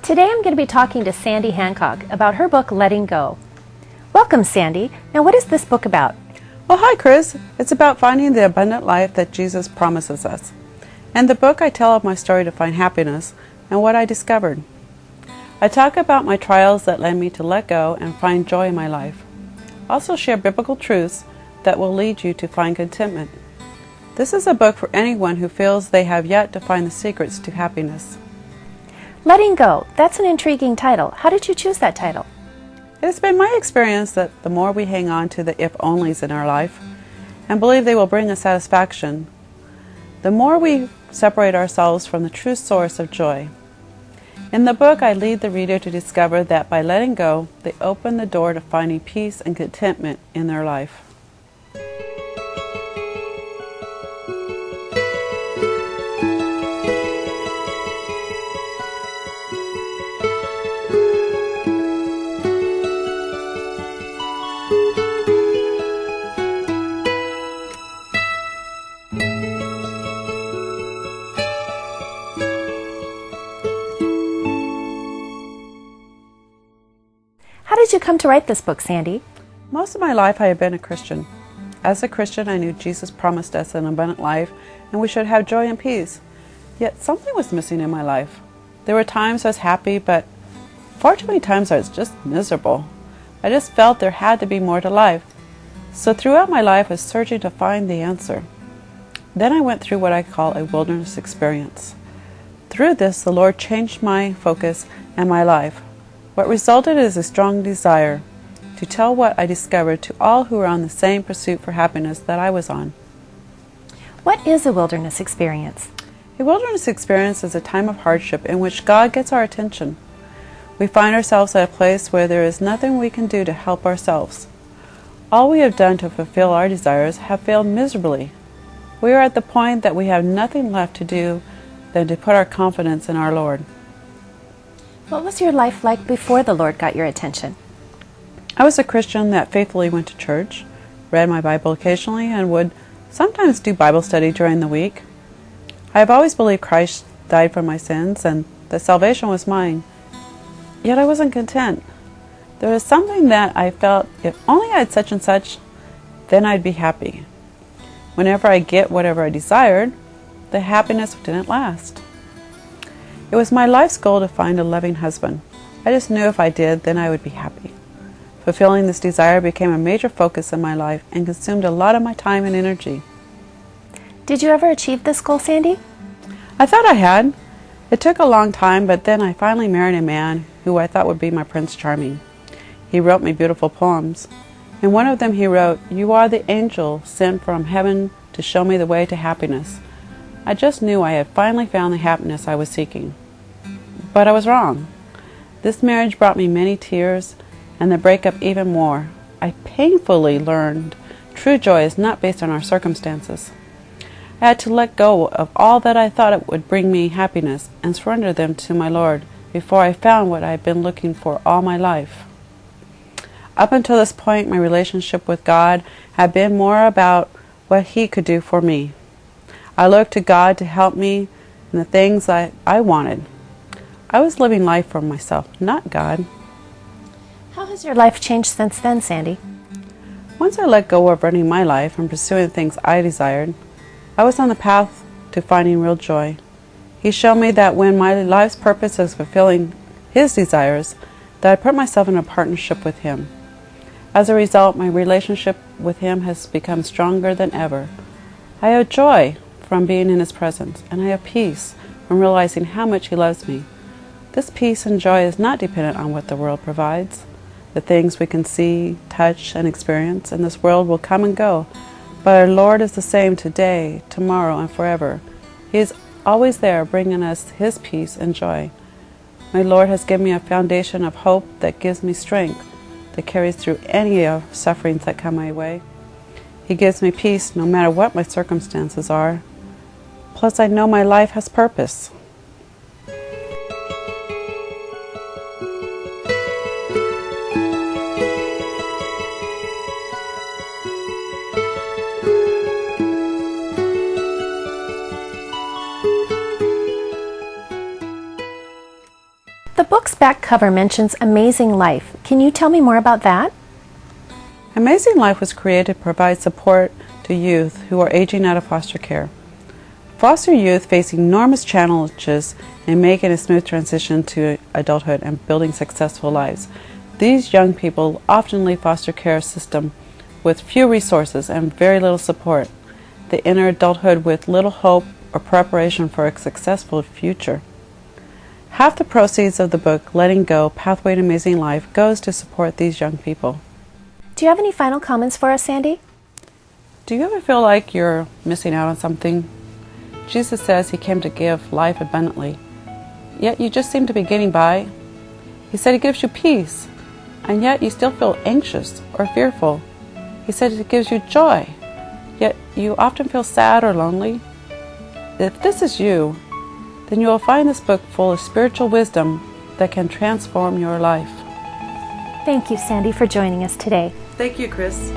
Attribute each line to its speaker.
Speaker 1: Today I'm going to be talking to Sandy Hancock about her book, Letting Go. Welcome, Sandy. Now, what is this book about?
Speaker 2: Well, hi, Chris. It's about finding the abundant life that Jesus promises us. In the book, I tell of my story to find happiness and what I discovered. I talk about my trials that led me to let go and find joy in my life. I also share biblical truths that will lead you to find contentment. This is a book for anyone who feels they have yet to find the secrets to happiness.
Speaker 1: Letting Go. That's an intriguing title. How did you choose that title?
Speaker 2: It has been my experience that the more we hang on to the if-onlys in our life and believe they will bring us satisfaction, the more we separate ourselves from the true source of joy. In the book, I lead the reader to discover that by letting go, they open the door to finding peace and contentment in their life.
Speaker 1: How did you come to write this book, Sandy?
Speaker 2: Most of my life I have been a Christian. As a Christian, I knew Jesus promised us an abundant life and we should have joy and peace. Yet something was missing in my life. There were times I was happy, but far too many times I was just miserable. I just felt there had to be more to life. So throughout my life I was searching to find the answer. Then I went through what I call a wilderness experience. Through this, the Lord changed my focus and my life. What resulted is a strong desire to tell what I discovered to all who are on the same pursuit for happiness that I was on.
Speaker 1: What is a wilderness experience?
Speaker 2: A wilderness experience is a time of hardship in which God gets our attention. We find ourselves at a place where there is nothing we can do to help ourselves. All we have done to fulfill our desires have failed miserably. We are at the point that we have nothing left to do than to put our confidence in our Lord.
Speaker 1: What was your life like before the Lord got your attention?
Speaker 2: I was a Christian that faithfully went to church, read my Bible occasionally, and would sometimes do Bible study during the week. I have always believed Christ died for my sins and that salvation was mine. Yet I wasn't content. There was something that I felt, if only I had such and such, then I'd be happy. Whenever I get whatever I desired, the happiness didn't last. It was my life's goal to find a loving husband. I just knew if I did, then I would be happy. Fulfilling this desire became a major focus in my life and consumed a lot of my time and energy.
Speaker 1: Did you ever achieve this goal, Sandy?
Speaker 2: I thought I had. It took a long time, but then I finally married a man who I thought would be my Prince Charming. He wrote me beautiful poems. In one of them he wrote, "You are the angel sent from heaven to show me the way to happiness." I just knew I had finally found the happiness I was seeking. But I was wrong. This marriage brought me many tears, and the breakup even more. I painfully learned true joy is not based on our circumstances. I had to let go of all that I thought it would bring me happiness and surrender them to my Lord before I found what I had been looking for all my life. Up until this point, my relationship with God had been more about what He could do for me. I looked to God to help me in the things that I wanted. I was living life for myself, not God.
Speaker 1: How has your life changed since then, Sandy?
Speaker 2: Once I let go of running my life and pursuing things I desired, I was on the path to finding real joy. He showed me that when my life's purpose is fulfilling His desires, that I put myself in a partnership with Him. As a result, my relationship with Him has become stronger than ever. I have joy from being in His presence, and I have peace from realizing how much He loves me. This peace and joy is not dependent on what the world provides. The things we can see, touch, and experience in this world will come and go, but our Lord is the same today, tomorrow, and forever. He is always there bringing us His peace and joy. My Lord has given me a foundation of hope that gives me strength that carries through any of sufferings that come my way. He gives me peace no matter what my circumstances are. Plus, I know my life has purpose.
Speaker 1: book's back cover mentions Amazing Life. Can you tell me more about that?
Speaker 2: Amazing Life was created to provide support to youth who are aging out of foster care. Foster youth face enormous challenges in making a smooth transition to adulthood and building successful lives. These young people often leave foster care system with few resources and very little support. They enter adulthood with little hope or preparation for a successful future. Half the proceeds of the book, Letting Go, Pathway to Amazing Life, goes to support these young people.
Speaker 1: Do you have any final comments for us, Sandy?
Speaker 2: Do you ever feel like you're missing out on something? Jesus says He came to give life abundantly, yet you just seem to be getting by. He said He gives you peace, and yet you still feel anxious or fearful. He said He gives you joy, yet you often feel sad or lonely. If this is you, then you will find this book full of spiritual wisdom that can transform your life.
Speaker 1: Thank you, Sandy, for joining us today.
Speaker 2: Thank you, Chris.